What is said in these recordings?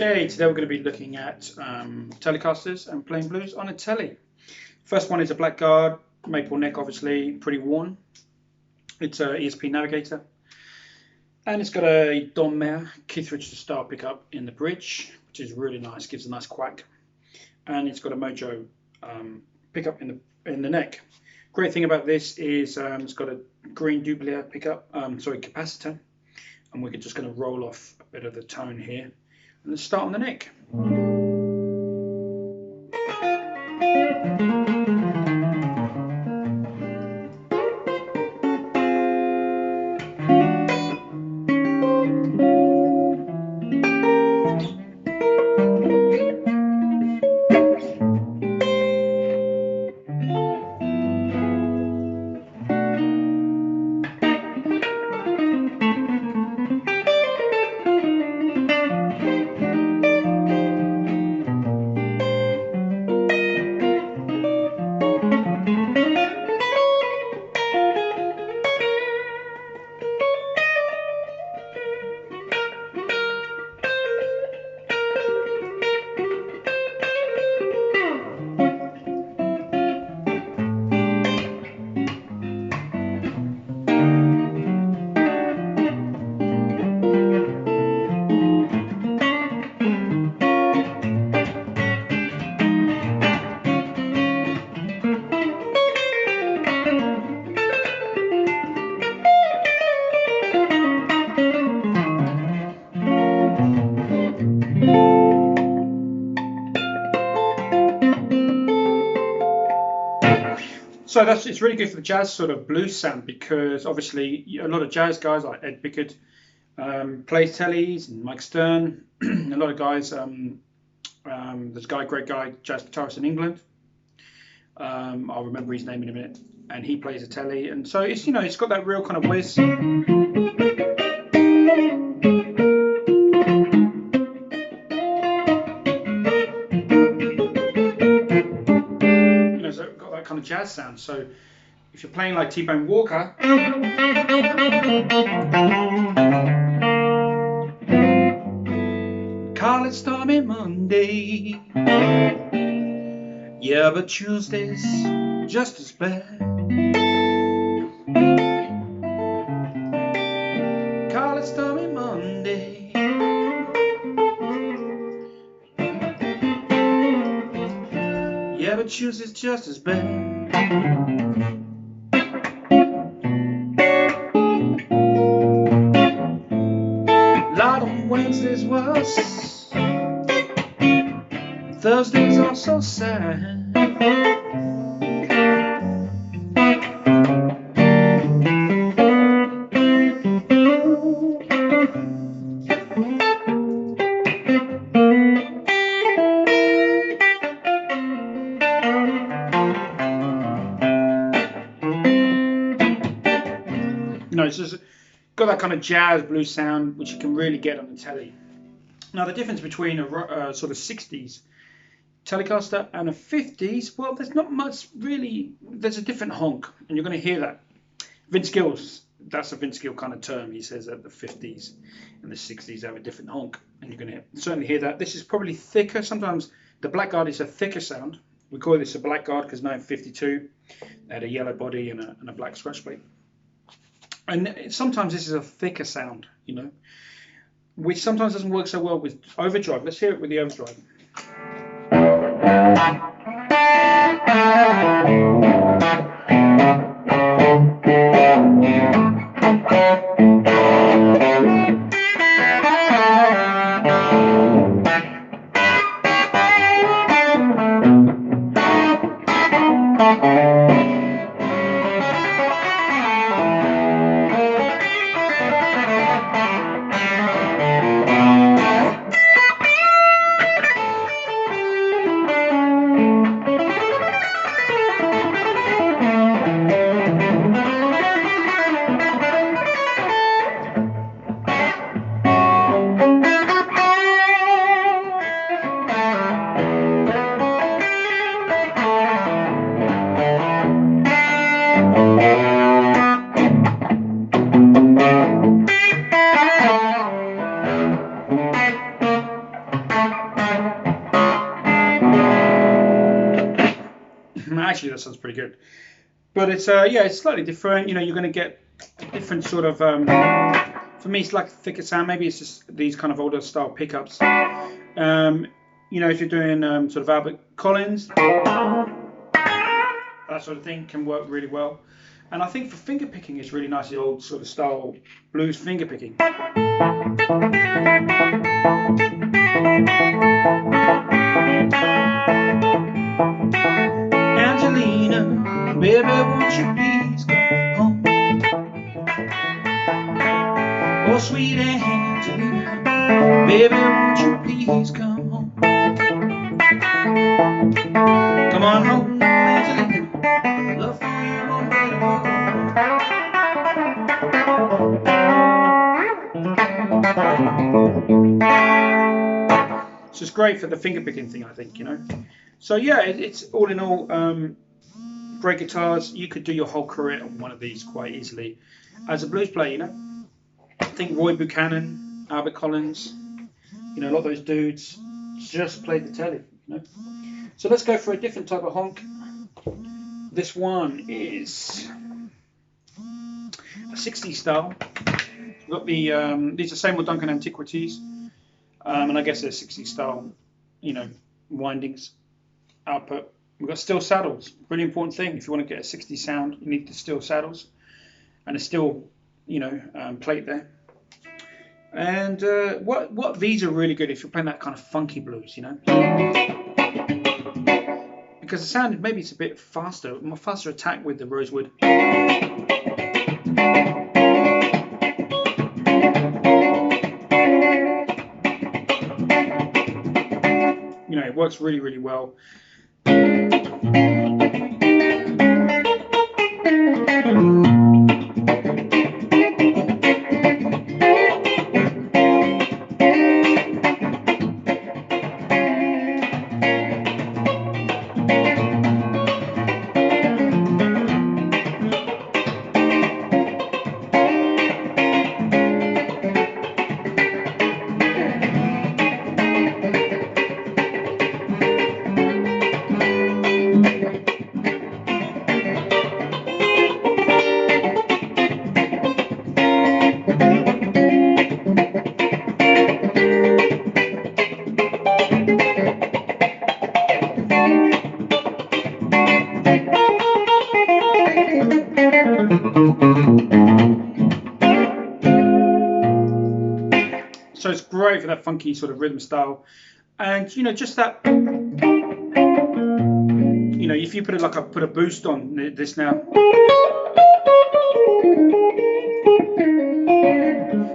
Okay, today we're going to be looking at Telecasters and playing blues on a telly. First one is a blackguard, maple neck obviously, pretty worn. It's an ESP navigator. And it's got a Don Mayer Keith Richards style pickup in the bridge, which is really nice, gives a nice quack. And it's got a Mojo pickup in the neck. Great thing about this is it's got a green Duplier pickup, capacitor. And we're just going to roll off a bit of the tone here. And let's start on the neck. So it's really good for the jazz sort of blues sound, because obviously a lot of jazz guys like Ed Bickett plays tellies, and Mike Stern, a lot of guys. There's a great guy, jazz guitarist in England. I'll remember his name in a minute, and he plays a telly, and so it's it's got that real kind of whiz. Kind of jazz sound. So if you're playing like T-Bone Walker, call it stormy Monday, yeah, but Tuesday's just as bad. Call it stormy Monday, yeah, but Tuesday's just as bad. Lot on Wednesdays was, Thursdays are so sad. It's just got that kind of jazz blues sound which you can really get on the telly. Now the difference between a sort of 60s Telecaster and a 50s, well, there's not much really. There's a different honk, and you're going to hear that. Vince Gill's, that's a Vince Gill kind of term. He says that the 50s and the 60s have a different honk, and you're going to certainly hear that. This is probably thicker. Sometimes the blackguard is a thicker sound. We call this a blackguard because 952 they had a yellow body and a black scratch plate. And sometimes this is a thicker sound, which sometimes doesn't work so well with overdrive. Let's hear it with the overdrive. Actually, that sounds pretty good. But it's yeah, it's slightly different. You know, you're going to get different sort of. For me, it's like a thicker sound. Maybe it's just these kind of older style pickups. You know, if you're doing sort of Albert Collins, that sort of thing can work really well. And I think for finger picking, it's really nice, the old sort of style blues finger picking. Angelina, baby, won't you please come home? Oh, sweet Angelina, baby, won't you please come home? Come on home, Angelina, love for you won't let it go. So it's great for the finger picking thing, I think, you know. So yeah, it's all in all great guitars. You could do your whole career on one of these quite easily as a blues player, you know. I think Roy Buchanan, Albert Collins, you know, a lot of those dudes just played the telly, you know. So let's go for a different type of honk. This one is a 60s style. We've got the these are Seymour Duncan Antiquities, and I guess they're 60s style, you know, windings, output. We've got steel saddles. Really important thing. If you want to get a 60s sound, you need the steel saddles and a steel, you know, plate there. And what these are really good if you're playing that kind of funky blues, you know. Because the sound, maybe it's a bit faster, more faster attack with the Rosewood. You know, it works really, really well. So it's great for that funky sort of rhythm style, and you know, just that, you know, if you put it like I put a boost on this now,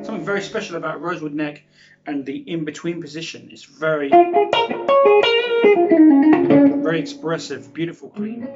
something very special about Rosewood neck and the in-between position is very, very expressive, beautiful clean.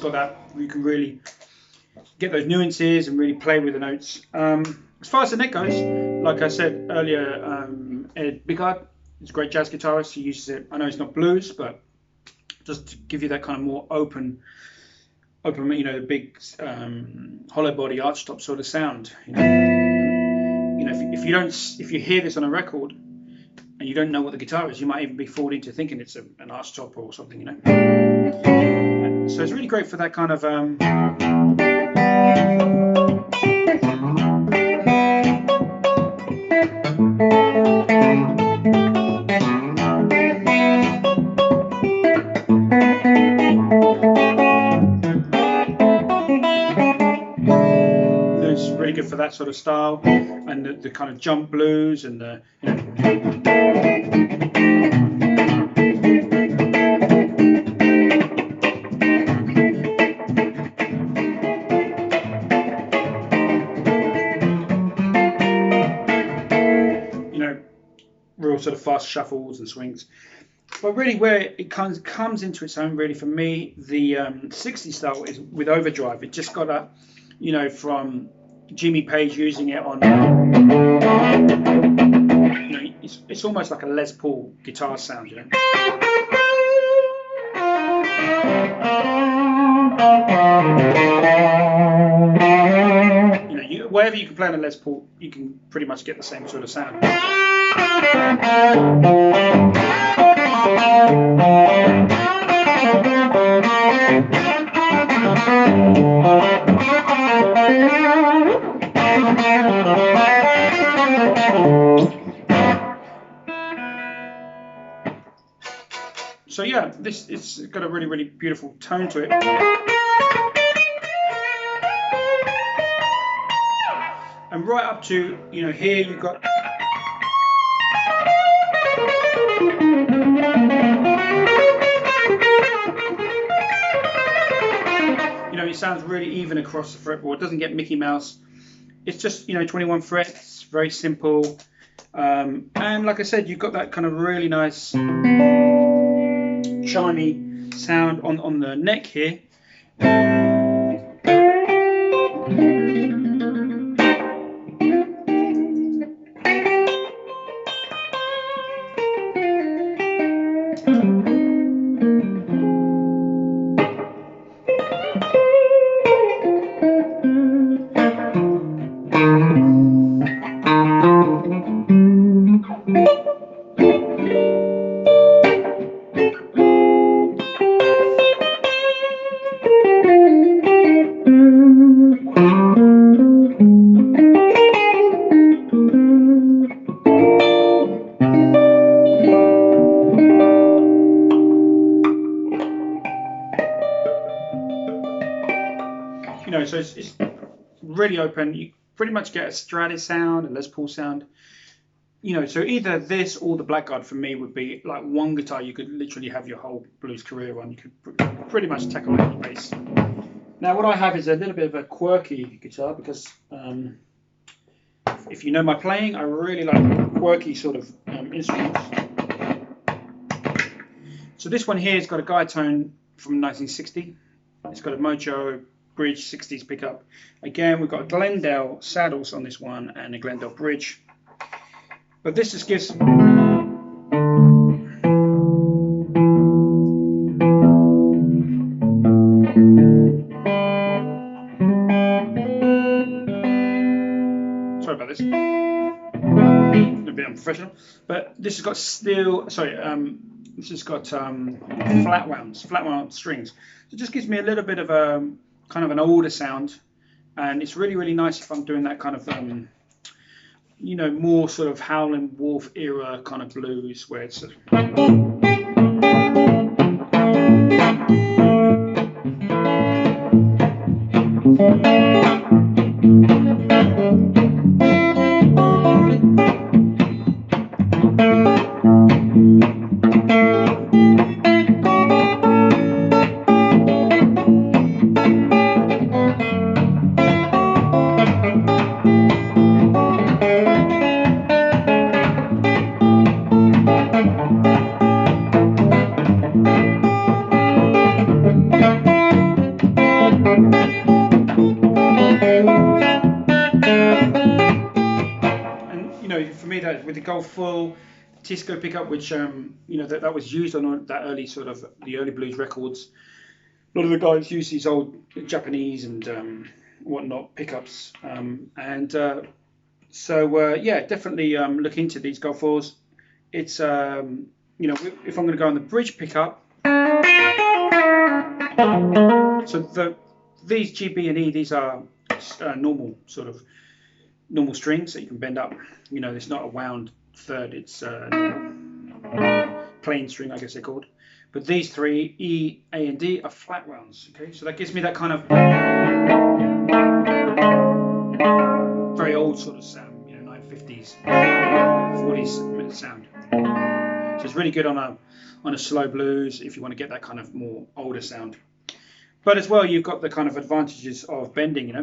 Got that, you can really get those nuances and really play with the notes. As far as the neck goes, like I said earlier, Ed Biggard is a great jazz guitarist. He uses it. I know it's not blues, but just to give you that kind of more open, you know, big hollow body archtop sort of sound. You know, if you hear this on a record and you don't know what the guitar is, you might even be fooled into thinking it's an archtop or something, you know. So it's really great for that kind of it's really good for that sort of style, and the kind of jump blues and the, you know, real sort of fast shuffles and swings. But really where it comes into its own, really, for me, the 60 style is with overdrive. It just got you know, from Jimmy Page using it on, you know, it's almost like a Les Paul guitar sound, you know. You know, wherever you can play on a Les Paul, you can pretty much get the same sort of sound. So yeah, it's got a really, really beautiful tone to it. And right up to, you know, here you've got, you know, it sounds really even across the fretboard. It doesn't get Mickey Mouse. It's just, you know, 21 frets, very simple. And like I said, you've got that kind of really nice chimey sound on the neck here. You know, so it's really open. You pretty much get a Stratus sound, a Les Paul sound. You know, so either this or the Blackguard for me would be like one guitar you could literally have your whole blues career on. You could pretty much tackle any bass. Now, what I have is a little bit of a quirky guitar because if you know my playing, I really like quirky sort of instruments. So this one here has got a guide tone from 1960. It's got a Mojo bridge 60s pickup. Again, we've got Glendale saddles on this one and a Glendale bridge. But this just gives sorry about this. A bit unprofessional. But this has got this has got flatwound strings. So it just gives me a little bit of a kind of an older sound, and it's really, really nice if I'm doing that kind of you know, more sort of Howlin' Wolf era kind of blues where it's with the Gold Full Tisco pickup, which you know that was used on that early sort of the early blues records. A lot of the guys use these old Japanese and whatnot pickups, so yeah, definitely look into these Gold Fulls. It's you know, if I'm going to go on the bridge pickup, so these G, B, and E, these are normal strings that you can bend up. You know, it's not a wound third, it's plain string, I guess they're called. But these three, E, A, and D, are flat wounds. Okay, so that gives me that kind of very old sort of sound, you know, 1950s, 40s sound. So it's really good on a slow blues if you want to get that kind of more older sound. But as well, you've got the kind of advantages of bending, you know.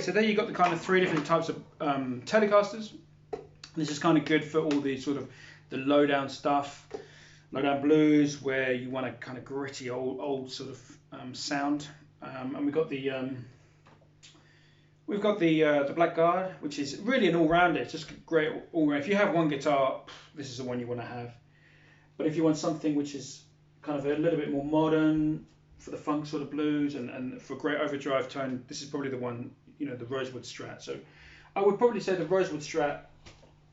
so there you got the kind of 3 different types of Telecasters. This is kind of good for all the sort of the low-down stuff, low-down blues, where you want a kind of gritty old sort of sound. And we've got the blackguard, which is really an all-rounder. It's just great all-round. If you have one guitar, this is the one you want to have. But if you want something which is kind of a little bit more modern for the funk sort of blues and for great overdrive tone, this is probably the one, you know, the Rosewood Strat. So I would probably say the Rosewood Strat,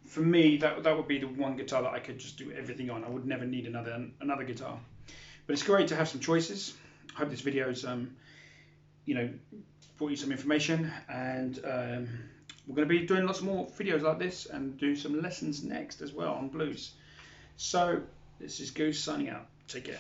for me, that would be the one guitar that I could just do everything on. I would never need another guitar. But it's great to have some choices. I hope this video's you know, brought you some information, and we're going to be doing lots more videos like this and do some lessons next as well on blues. So this is Goose signing out. Take care.